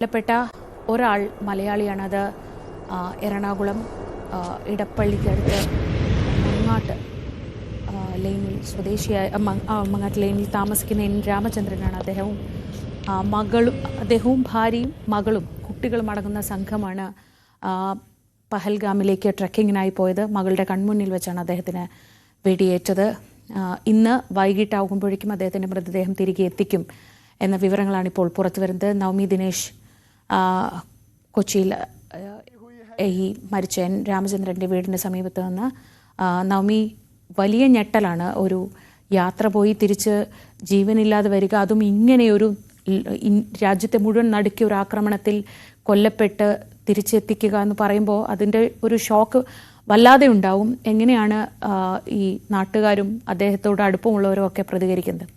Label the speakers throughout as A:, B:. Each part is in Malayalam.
A: കൊല്ലപ്പെട്ട ഒരാൾ മലയാളിയാണ്. അത് എറണാകുളം ഇടപ്പള്ളിക്കടുത്ത് മങ്ങാട്ട് ലൈനിൽ സ്വദേശിയായ മങ്ങാട്ട് ലൈനിൽ താമസിക്കുന്ന എൻ രാമചന്ദ്രനാണ്. അദ്ദേഹവും ഭാര്യയും മകളും കുട്ടികളും അടങ്ങുന്ന സംഘമാണ് പഹൽഗാമിലേക്ക് ട്രക്കിങ്ങിനായി പോയത്. മകളുടെ കൺമുന്നിൽ വെച്ചാണ് അദ്ദേഹത്തിന് വെടിയേറ്റത്. ഇന്ന് വൈകിട്ടാകുമ്പോഴേക്കും അദ്ദേഹത്തിൻ്റെ മൃതദേഹം തിരികെ എത്തിക്കും എന്ന വിവരങ്ങളാണ് ഇപ്പോൾ പുറത്തു വരുന്നത്. നവമി ദിനേശ് കൊച്ചിയിൽ ഈ മരിച്ച എൻ രാമചന്ദ്രൻ്റെ വീടിന് സമീപത്ത് നിന്ന്. നവമി, വലിയ ഞെട്ടലാണ്. ഒരു യാത്ര പോയി തിരിച്ച് ജീവനില്ലാതെ വരിക, അതും ഇങ്ങനെയൊരു രാജ്യത്തെ മുഴുവൻ നടുക്കിയ ഒരു ആക്രമണത്തിൽ കൊല്ലപ്പെട്ട് തിരിച്ചെത്തിക്കുക എന്ന് പറയുമ്പോൾ അതിൻ്റെ ഒരു ഷോക്ക് വല്ലാതെ ഉണ്ടാവും. എങ്ങനെയാണ് ഈ നാട്ടുകാരും അദ്ദേഹത്തോട് അടുപ്പമുള്ളവരും ഒക്കെ പ്രതികരിക്കുന്നത്?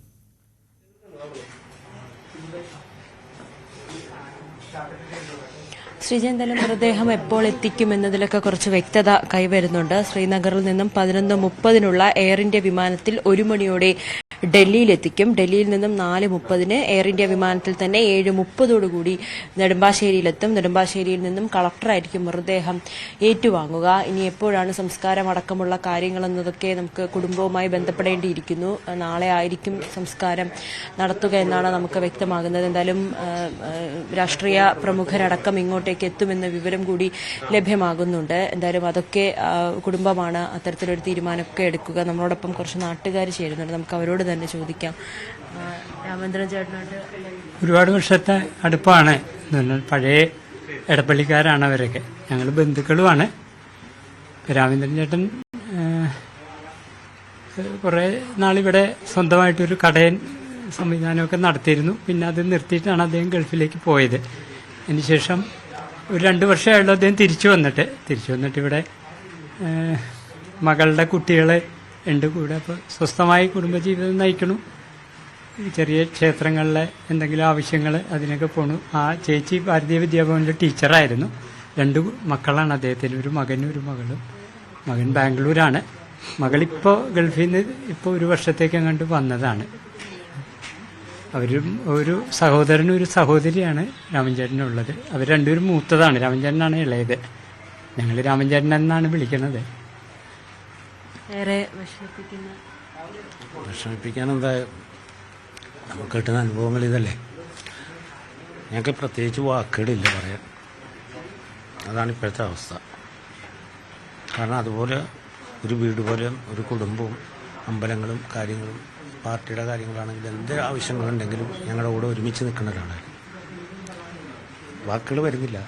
B: ശ്രീജയന്തലും മൃതദേഹം എപ്പോൾ എത്തിക്കുമെന്നതിലൊക്കെ കുറച്ച് വ്യക്തത കൈവരുന്നുണ്ട്. ശ്രീനഗറിൽ നിന്നും 11:30 എയർ ഇന്ത്യ വിമാനത്തിൽ 1 മണിയോടെ ഡൽഹിയിലെത്തിക്കും. ഡൽഹിയിൽ നിന്നും 4:30 എയർ ഇന്ത്യ വിമാനത്തിൽ തന്നെ 7:30 നെടുമ്പാശ്ശേരിയിലെത്തും. നെടുമ്പാശ്ശേരിയിൽ നിന്നും കളക്ടറായിരിക്കും മൃതദേഹം ഏറ്റുവാങ്ങുക. ഇനി എപ്പോഴാണ് സംസ്കാരം അടക്കമുള്ള കാര്യങ്ങളെന്നതൊക്കെ നമുക്ക് കുടുംബവുമായി ബന്ധപ്പെടേണ്ടിയിരിക്കുന്നു. നാളെ ആയിരിക്കും സംസ്കാരം നടത്തുക എന്നാണ് നമുക്ക് വ്യക്തമാകുന്നത്. എന്തായാലും രാഷ്ട്രീയ പ്രമുഖരടക്കം ഇങ്ങോട്ടേക്ക് എത്തുമെന്ന വിവരം കൂടി ലഭ്യമാകുന്നുണ്ട്. എന്തായാലും അതൊക്കെ കുടുംബമാണ് അത്തരത്തിലൊരു തീരുമാനമൊക്കെ എടുക്കുക. നമ്മളോടൊപ്പം കുറച്ച് നാട്ടുകാർ ചേരുന്നുണ്ട്, നമുക്ക് അവരോട് തന്നെ ചോദിക്കാം. രാമചന്ദ്രൻ ചേട്ടനായിട്ട്
C: ഒരുപാട് വർഷത്തെ അടുപ്പാണ്. പഴയ എടപ്പള്ളിക്കാരാണ് അവരൊക്കെ, ഞങ്ങൾ ബന്ധുക്കളുമാണ്. രാമചന്ദ്രൻ ചേട്ടൻ കുറേ നാളിവിടെ സ്വന്തമായിട്ടൊരു കടയൻ സംവിധാനമൊക്കെ നടത്തിയിരുന്നു. പിന്നെ അത് നിർത്തിയിട്ടാണ് അദ്ദേഹം ഗൾഫിലേക്ക് പോയത്. അതിനുശേഷം ഒരു 2 വർഷമായുള്ളൂ അദ്ദേഹം തിരിച്ചു വന്നിട്ട് ഇവിടെ മകളുടെ കുട്ടികളെ ഉണ്ട് കൂടെ. അപ്പോൾ സ്വസ്ഥമായി കുടുംബജീവിതം നയിക്കണം. ചെറിയ ക്ഷേത്രങ്ങളിലെ എന്തെങ്കിലും ആവശ്യങ്ങൾ അതിനൊക്കെ പോണു. ആ ചേച്ചി ഭാരതീയ വിദ്യാഭവനിലെ ടീച്ചറായിരുന്നു. 2 മക്കളാണ് അദ്ദേഹത്തിന്, ഒരു മകനും ഒരു മകളും. മകൻ ബാംഗ്ലൂരാണ്, മകളിപ്പോൾ ഗൾഫിൽ നിന്ന് ഇപ്പോൾ 1 വർഷത്തേക്ക് അങ്ങോട്ട് വന്നതാണ്. അവരും ഒരു സഹോദരനും ഒരു സഹോദരിയാണ് രാമൻചേട്ടനുള്ളത്. അവർ 2 മൂത്തതാണ്. രാമൻചേട്ടനാണ് ഇളയത്. ഞങ്ങൾ രാമൻചേട്ടൻ എന്നാണ് വിളിക്കുന്നത്.
B: ഏറെ
D: വിഷമിപ്പിക്കാൻ എന്താ, നമുക്ക് കിട്ടുന്ന അനുഭവങ്ങൾ ഇതല്ലേ. ഞങ്ങൾക്ക് പ്രത്യേകിച്ച് വാക്കുകളില്ല പറയാൻ. അതാണ് ഇപ്പോഴത്തെ അവസ്ഥ. കാരണം അതുപോലെ ഒരു വീട് പോലെ ഒരു കുടുംബവും അമ്പലങ്ങളും കാര്യങ്ങളും പാർട്ടിയുടെ കാര്യങ്ങളാണെങ്കിലും എന്ത് ആവശ്യങ്ങളുണ്ടെങ്കിലും ഞങ്ങളുടെ കൂടെ ഒരുമിച്ച് നിൽക്കുന്ന ഒരാളാണ്. വാക്കുകൾ വരുന്നില്ല.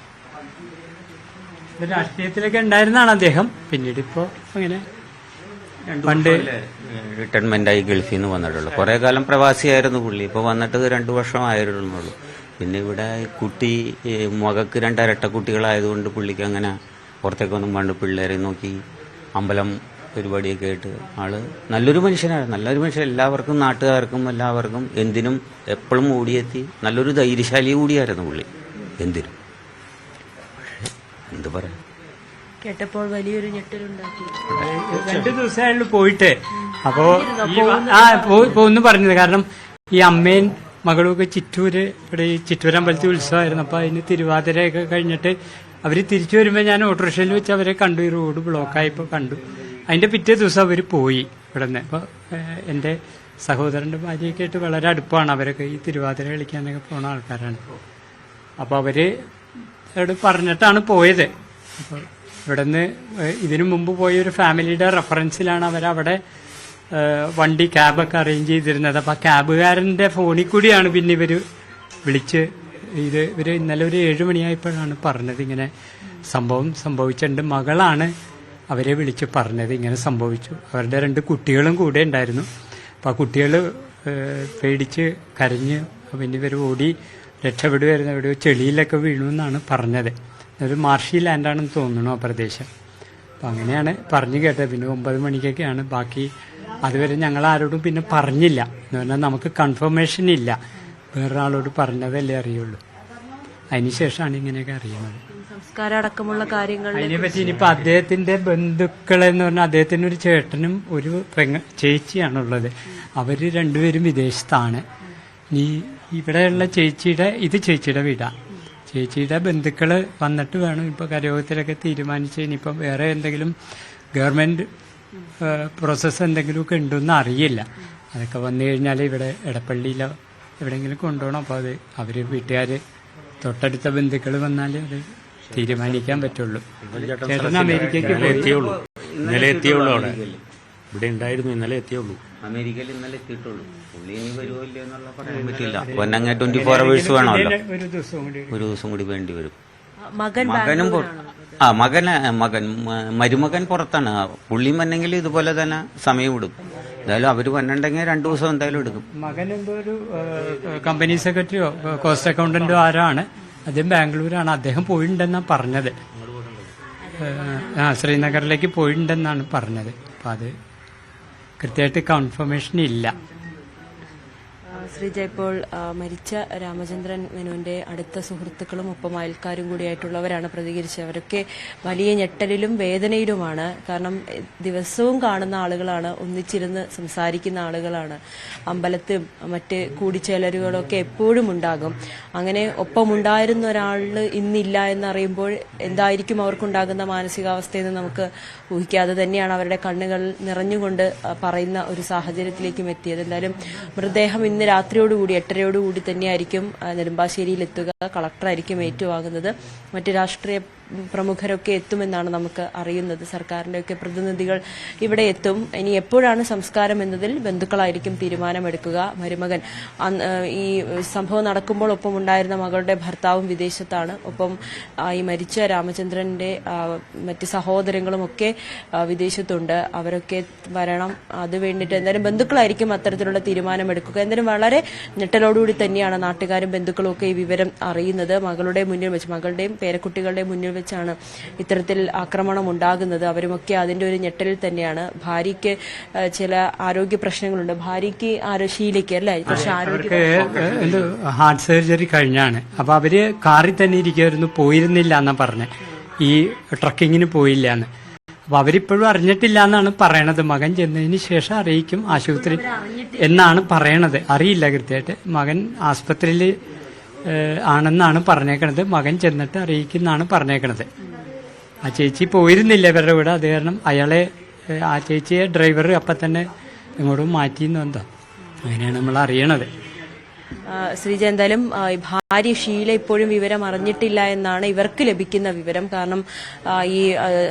C: രാഷ്ട്രീയത്തിലൊക്കെ ഉണ്ടായിരുന്നാണ് അദ്ദേഹം. പിന്നീട് ഇപ്പോൾ അങ്ങനെ പണ്ട്
E: റിട്ടയർമെന്റായി ഗൾഫിൽ നിന്ന് വന്നിട്ടുള്ളൂ. കുറെ കാലം പ്രവാസിയായിരുന്നു പുള്ളി. ഇപ്പോൾ വന്നിട്ട് 2 വർഷം ആയിരുന്നുള്ളൂ. പിന്നെ ഇവിടെ കുട്ടി മകക്ക് 2 ഇരട്ട കുട്ടികളായതുകൊണ്ട് പുള്ളിക്ക് അങ്ങനെ പുറത്തേക്കൊന്നും പണ്ട് പിള്ളേരെ നോക്കി അമ്പലം പരിപാടിയൊക്കെ ആയിട്ട് ആള് നല്ലൊരു മനുഷ്യൻ. എല്ലാവർക്കും, നാട്ടുകാർക്കും എല്ലാവർക്കും എന്തിനും എപ്പോഴും ഓടിയെത്തി നല്ലൊരു ധൈര്യശാലി കൂടിയായിരുന്നു പുള്ളി. എന്തിനും എന്ത് പറയാം,
B: കേട്ടപ്പോൾ വലിയൊരു ഞെട്ടലുണ്ടാക്കി.
C: 2 ദിവസമായുള്ളൂ പോയിട്ട്. അപ്പോ പോന്ന് പറഞ്ഞത് കാരണം ഈ അമ്മയും മകളും ഒക്കെ ചിറ്റൂര്, ഇവിടെ ഈ ചിറ്റൂരമ്പലത്തിൽ ഉത്സവമായിരുന്നു. അപ്പൊ അതിന് തിരുവാതിരയൊക്കെ കഴിഞ്ഞിട്ട് അവര് തിരിച്ചു വരുമ്പോൾ ഞാൻ ഓട്ടോറിക്ഷയിൽ വെച്ച് അവരെ കണ്ടു. ഈ റോഡ് ബ്ലോക്കായപ്പോൾ കണ്ടു. അതിന്റെ പിറ്റേ ദിവസം അവർ പോയി ഇവിടെ നിന്ന്. അപ്പോൾ എൻ്റെ സഹോദരൻ്റെ ഭാര്യയൊക്കെ ആയിട്ട് വളരെ അടുപ്പമാണ്. അവരൊക്കെ ഈ തിരുവാതിര കളിക്കാനൊക്കെ പോണ ആൾക്കാരാണ്. അപ്പോൾ അവര് അവിടെ പറഞ്ഞിട്ടാണ് പോയത്. അപ്പോൾ ഇവിടെ നിന്ന് ഇതിനു മുമ്പ് പോയ ഒരു ഫാമിലിയുടെ റെഫറൻസിലാണ് അവരവിടെ വണ്ടി ക്യാബൊക്കെ അറേഞ്ച് ചെയ്തിരുന്നത്. അപ്പോൾ ആ ക്യാബുകാരൻ്റെ ഫോണിൽ കൂടിയാണ് പിന്നെ ഇവർ വിളിച്ച് ഇവർ ഇന്നലെ ഒരു 7 മണിയായപ്പോഴാണ് പറഞ്ഞത് ഇങ്ങനെ സംഭവിച്ചിട്ടുണ്ട്. മകളാണ് അവരെ വിളിച്ച് പറഞ്ഞത് ഇങ്ങനെ സംഭവിച്ചു. അവരുടെ 2 കുട്ടികളും കൂടെ ഉണ്ടായിരുന്നു. അപ്പോൾ ആ കുട്ടികൾ പേടിച്ച് കരഞ്ഞ് പിന്നെ ഇവർ ഓടി രക്ഷപ്പെടുമായിരുന്നു. എവിടെയോ ചെളിയിലൊക്കെ വീണു എന്നാണ് പറഞ്ഞത്. ഒരു മാർഷി ലാൻഡാണെന്ന് തോന്നുന്നു ആ പ്രദേശം. അപ്പം അങ്ങനെയാണ് പറഞ്ഞു കേട്ടത്. പിന്നെ 9 മണിക്കൊക്കെയാണ് ബാക്കി. അതുവരെ ഞങ്ങൾ ആരോടും പിന്നെ പറഞ്ഞില്ല. എന്ന് പറഞ്ഞാൽ നമുക്ക് കൺഫർമേഷൻ ഇല്ല. വേറൊരാളോട് പറഞ്ഞതല്ലേ അറിയുള്ളൂ. അതിനുശേഷമാണ് ഇങ്ങനെയൊക്കെ അറിയുന്നത്.
B: സംസ്കാരം അടക്കമുള്ള കാര്യങ്ങൾ
C: അതിനെപ്പറ്റി ഇനിയിപ്പോൾ അദ്ദേഹത്തിന്റെ ബന്ധുക്കളെന്ന് പറഞ്ഞാൽ അദ്ദേഹത്തിന് ഒരു ചേട്ടനും ഒരു ചേച്ചിയാണുള്ളത്. അവർ 2 പേരും വിദേശത്താണ്. ഇവിടെയുള്ള ചേച്ചിയുടെ വീടാണ്. ചേച്ചിയുടെ ബന്ധുക്കൾ വന്നിട്ട് വേണം ഇപ്പോൾ കരയോഗത്തിലൊക്കെ തീരുമാനിച്ച് ഇനിയിപ്പം വേറെ എന്തെങ്കിലും ഗവൺമെൻറ് പ്രോസസ്സ് എന്തെങ്കിലുമൊക്കെ ഉണ്ടെന്ന് അറിയില്ല. അതൊക്കെ വന്നു കഴിഞ്ഞാൽ ഇവിടെ എടപ്പള്ളിയിലോ എവിടെയെങ്കിലും കൊണ്ടുപോകണം. അപ്പോൾ അത് അവർ വീട്ടുകാർ തൊട്ടടുത്ത ബന്ധുക്കൾ വന്നാൽ അത് തീരുമാനിക്കാൻ പറ്റുള്ളൂ. ചേട്ടൻ അമേരിക്കയ്ക്ക്
D: എത്തിയുള്ളൂ, ഇന്നലെ എത്തിയുള്ളൂ. അവിടെ ഇവിടെ ഉണ്ടായിരുന്നു, ഇന്നലെ എത്തിയുള്ളൂ.
E: അമേരിക്കയിൽ ഇന്നലെ എത്തിയിട്ടുള്ളൂ. പുള്ളി ഇനി വരുമോ ഇല്ലയോ എന്നുള്ള പറയാൻ പറ്റില്ല. പൊന്നങ്ങ 24 hours വേണമല്ലോ, ഒരു ദിവസം കൂടി വേണ്ടി വരും. മകനും മരുമകൻ പുറത്താണ്. പുള്ളിയും വന്നെങ്കിൽ ഇതുപോലെ തന്നെ സമയം എടുക്കും. എന്തായാലും അവർ വന്നിട്ടുണ്ടെങ്കിൽ 2 ദിവസം എന്തായാലും എടുക്കും.
C: മകൻ എന്തോ ഒരു കമ്പനി സെക്രട്ടറിയോ കോസ്റ്റ് അക്കൗണ്ടന്റോ ആരാണ്, അദ്ദേഹം ബാംഗ്ലൂരാണ്. അദ്ദേഹം പോയിട്ടുണ്ടെന്നാണ് പറഞ്ഞത്. ശ്രീനഗറിലേക്ക് പോയിട്ടുണ്ടെന്നാണ് പറഞ്ഞത്. അപ്പം അത് കൃത്യമായിട്ട് കൺഫർമേഷൻ ഇല്ല.
B: ശ്രീജ, ഇപ്പോൾ മരിച്ച രാമചന്ദ്രൻ മേനോന്റെ അടുത്ത സുഹൃത്തുക്കളും ഒപ്പം അയൽക്കാരും കൂടിയായിട്ടുള്ളവരാണ് പ്രതികരിച്ചത്. അവരൊക്കെ വലിയ ഞെട്ടലിലും വേദനയിലുമാണ്. കാരണം ദിവസവും കാണുന്ന ആളുകളാണ്, ഒന്നിച്ചിരുന്ന് സംസാരിക്കുന്ന ആളുകളാണ്. അമ്പലത്തും മറ്റ് കൂടിച്ചേരലുകളൊക്കെ എപ്പോഴും ഉണ്ടാകും. അങ്ങനെ ഒപ്പമുണ്ടായിരുന്ന ഒരാൾ ഇന്നില്ല എന്നറിയുമ്പോൾ എന്തായിരിക്കും അവർക്കുണ്ടാകുന്ന മാനസികാവസ്ഥയെന്ന് നമുക്ക് ഊഹിക്കാതെ തന്നെയാണ് അവരുടെ കണ്ണുകൾ നിറഞ്ഞുകൊണ്ട് പറയുന്ന ഒരു സാഹചര്യത്തിലേക്കും എത്തിയത്. എന്തായാലും മൃതദേഹം ഇന്ന് രാത്രിയോടുകൂടി 8:30 തന്നെയായിരിക്കും നെടുമ്പാശ്ശേരിയിൽ എത്തുക. കളക്ടറായിരിക്കും ഏറ്റുവാങ്ങുന്നത്. മറ്റ് രാഷ്ട്രീയ പ്രമുഖരൊക്കെ എത്തുമെന്നാണ് നമുക്ക് അറിയുന്നത്. സർക്കാരിന്റെയൊക്കെ പ്രതിനിധികൾ ഇവിടെ എത്തും. ഇനി എപ്പോഴാണ് സംസ്കാരം എന്നതിൽ ബന്ധുക്കളായിരിക്കും തീരുമാനമെടുക്കുക. മരുമകൻ ഈ സംഭവം നടക്കുമ്പോൾ ഒപ്പമുണ്ടായിരുന്ന മകളുടെ ഭർത്താവും വിദേശത്താണ്. ഒപ്പം ഈ മരിച്ച രാമചന്ദ്രന്റെ മറ്റ് സഹോദരങ്ങളും ഒക്കെ വിദേശത്തുണ്ട്. അവരൊക്കെ വരണം. അത് വേണ്ടിയിട്ട് എന്തായാലും ബന്ധുക്കളായിരിക്കും അത്തരത്തിലുള്ള തീരുമാനമെടുക്കുക. എന്തായാലും വളരെ ഞെട്ടലോടുകൂടി തന്നെയാണ് നാട്ടുകാരും ബന്ധുക്കളും ഒക്കെ ഈ വിവരം അറിയുന്നത്. മകളുടെ മുന്നിൽ വെച്ച്, മകളുടെയും പേരക്കുട്ടികളുടെയും മുന്നിൽ വെച്ചാണ് ഇത്തരത്തിൽ ആക്രമണം ഉണ്ടാകുന്നത്. അവരുമൊക്കെ അതിന്റെ ഒരു ഞെട്ടലിൽ തന്നെയാണ്. ഭാര്യയ്ക്ക് ചില ആരോഗ്യ പ്രശ്നങ്ങളുണ്ട്. ഭാര്യയ്ക്ക് ഷീലയ്ക്ക് അല്ലേ കുറച്ച്
C: അവർക്ക് ഹാർട്ട് സർജറി കഴിഞ്ഞാണ്. അപ്പൊ അവര് കാറിൽ തന്നെ ഇരിക്കുമായിരുന്നു, പോയിരുന്നില്ല എന്നാ പറഞ്ഞത്. ഈ ട്രക്കിങ്ങിന് പോയില്ല എന്ന്. അപ്പൊ അവരിപ്പോഴും അറിഞ്ഞിട്ടില്ല എന്നാണ് പറയണത്. മകൻ ചെന്നതിന് ശേഷം അറിയിക്കും ആശുപത്രി എന്നാണ് പറയണത്. അറിയില്ല കൃത്യമായിട്ട്. മകൻ ആസ്പത്രിയിൽ ആണെന്നാണ് പറഞ്ഞേക്കണത്. മകൻ ചെന്നിട്ട് അറിയിക്കുന്നാണ് പറഞ്ഞേക്കണത്. ആ ചേച്ചി പോയിരുന്നില്ല ഇവരുടെ കൂടെ. അത് കാരണം അയാളെ, ആ ചേച്ചിയെ ഡ്രൈവർ അപ്പം തന്നെ ഇങ്ങോട്ടും മാറ്റിയെന്ന് എന്തോ അങ്ങനെയാണ് നമ്മൾ അറിയണത്.
B: ശ്രീജ, എന്തായാലും ഭാര്യ ഷീല ഇപ്പോഴും വിവരം അറിഞ്ഞിട്ടില്ല എന്നാണ് ഇവർക്ക് ലഭിക്കുന്ന വിവരം. കാരണം ഈ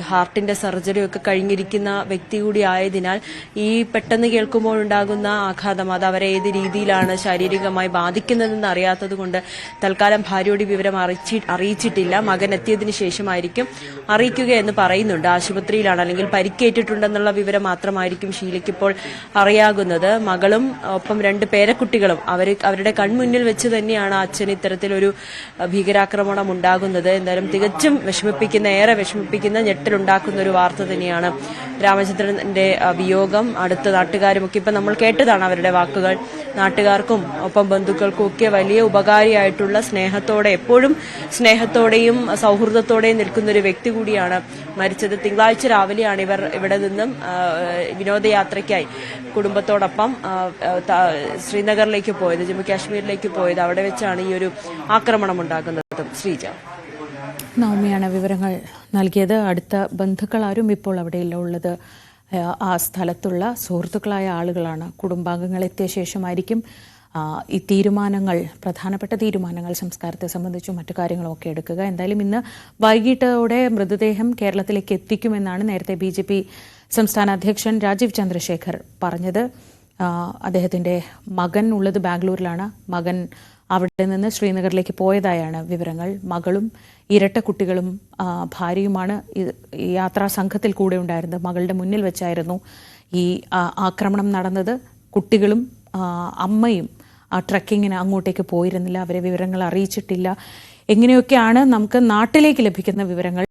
B: ഹാർട്ടിന്റെ സർജറി ഒക്കെ കഴിഞ്ഞിരിക്കുന്ന വ്യക്തി കൂടി ആയതിനാൽ ഈ പെട്ടെന്ന് കേൾക്കുമ്പോൾ ഉണ്ടാകുന്ന ആഘാതം അത് അവരെ ഏത് രീതിയിലാണ് ശാരീരികമായി ബാധിക്കുന്നതെന്ന് അറിയാത്തത് കൊണ്ട് തൽക്കാലം ഭാര്യയോട് വിവരം അറിയിച്ചിട്ടില്ല. മകൻ എത്തിയതിനു ശേഷമായിരിക്കും അറിയിക്കുക എന്ന് പറയുന്നുണ്ട്. ആശുപത്രിയിലാണ്, അല്ലെങ്കിൽ പരിക്കേറ്റിട്ടുണ്ടെന്നുള്ള വിവരം മാത്രമായിരിക്കും ഷീലയ്ക്ക് ഇപ്പോൾ അറിയാകുന്നത്. മകളും ഒപ്പം 2 പേരക്കുട്ടികളും അവരുടെ കൺമുന്നിൽ വെച്ച് തന്നെയാണ് അച്ഛൻ ഇത്തരത്തിലൊരു ഭീകരാക്രമണം ഉണ്ടാകുന്നത്. എന്തായാലും തികച്ചും ഏറെ വിഷമിപ്പിക്കുന്ന ഞെട്ടലുണ്ടാക്കുന്ന ഒരു വാർത്ത തന്നെയാണ് രാമചന്ദ്രന്റെ വിയോഗം. അടുത്ത നാട്ടുകാരുമൊക്കെ ഇപ്പൊ നമ്മൾ കേട്ടതാണ് അവരുടെ വാക്കുകൾ. നാട്ടുകാർക്കും ഒപ്പം ബന്ധുക്കൾക്കും ഒക്കെ വലിയ ഉപകാരിയായിട്ടുള്ള സ്നേഹത്തോടെ, എപ്പോഴും സ്നേഹത്തോടെയും സൗഹൃദത്തോടെയും നിൽക്കുന്ന ഒരു വ്യക്തി കൂടിയാണ് മരിച്ചത്. തിങ്കളാഴ്ച രാവിലെയാണ് ഇവർ ഇവിടെ നിന്നും വിനോദയാത്രയ്ക്കായി കുടുംബത്തോടൊപ്പം ശ്രീനഗറിലേക്ക് പോയത്, ജമ്മു കാശ്മീരിലേക്ക് പോയത്. അവിടെ വെച്ചാണ് ഈ ഒരു ആക്രമണം ഉണ്ടാകുന്നത്. ശ്രീജ,
A: നവമിയാണ് വിവരങ്ങൾ നൽകിയത്. അടുത്ത ബന്ധുക്കളാരും ഇപ്പോൾ അവിടെയില്ല. ഉള്ളത് ആ സ്ഥലത്തുള്ള സുഹൃത്തുക്കളായ ആളുകളാണ്. കുടുംബാംഗങ്ങൾ എത്തിയ ശേഷമായിരിക്കും ഈ തീരുമാനങ്ങൾ, പ്രധാനപ്പെട്ട തീരുമാനങ്ങൾ സംസ്കാരത്തെ സംബന്ധിച്ചും മറ്റു കാര്യങ്ങളൊക്കെ എടുക്കുക. എന്തായാലും ഇന്ന് വൈകിട്ടോടെ മൃതദേഹം കേരളത്തിലേക്ക് എത്തിക്കുമെന്നാണ് നേരത്തെ BJP സംസ്ഥാന അധ്യക്ഷൻ രാജീവ് ചന്ദ്രശേഖർ പറഞ്ഞത്. അദ്ദേഹത്തിന്റെ മകൻ ഉള്ളത് ബാംഗ്ലൂരിലാണ്. മകൻ അവിടെ നിന്ന് ശ്രീനഗറിലേക്ക് പോയതായാണ് വിവരങ്ങൾ. മകളും ഇരട്ട കുട്ടികളും ഭാര്യയുമാണ് ഈ യാത്രാ സംഘത്തിൽ കൂടെ ഉണ്ടായിരുന്നത്. മകളുടെ മുന്നിൽ വെച്ചായിരുന്നു ഈ ആക്രമണം നടന്നത്. കുട്ടികളും അമ്മയും ട്രക്കിങ്ങിന് അങ്ങോട്ടേക്ക് പോയിരുന്നില്ല. അവരെ വിവരങ്ങൾ അറിയിച്ചിട്ടില്ല. എങ്ങനെയൊക്കെയാണ് നമുക്ക് നാട്ടിലേക്ക് ലഭിക്കുന്ന വിവരങ്ങൾ.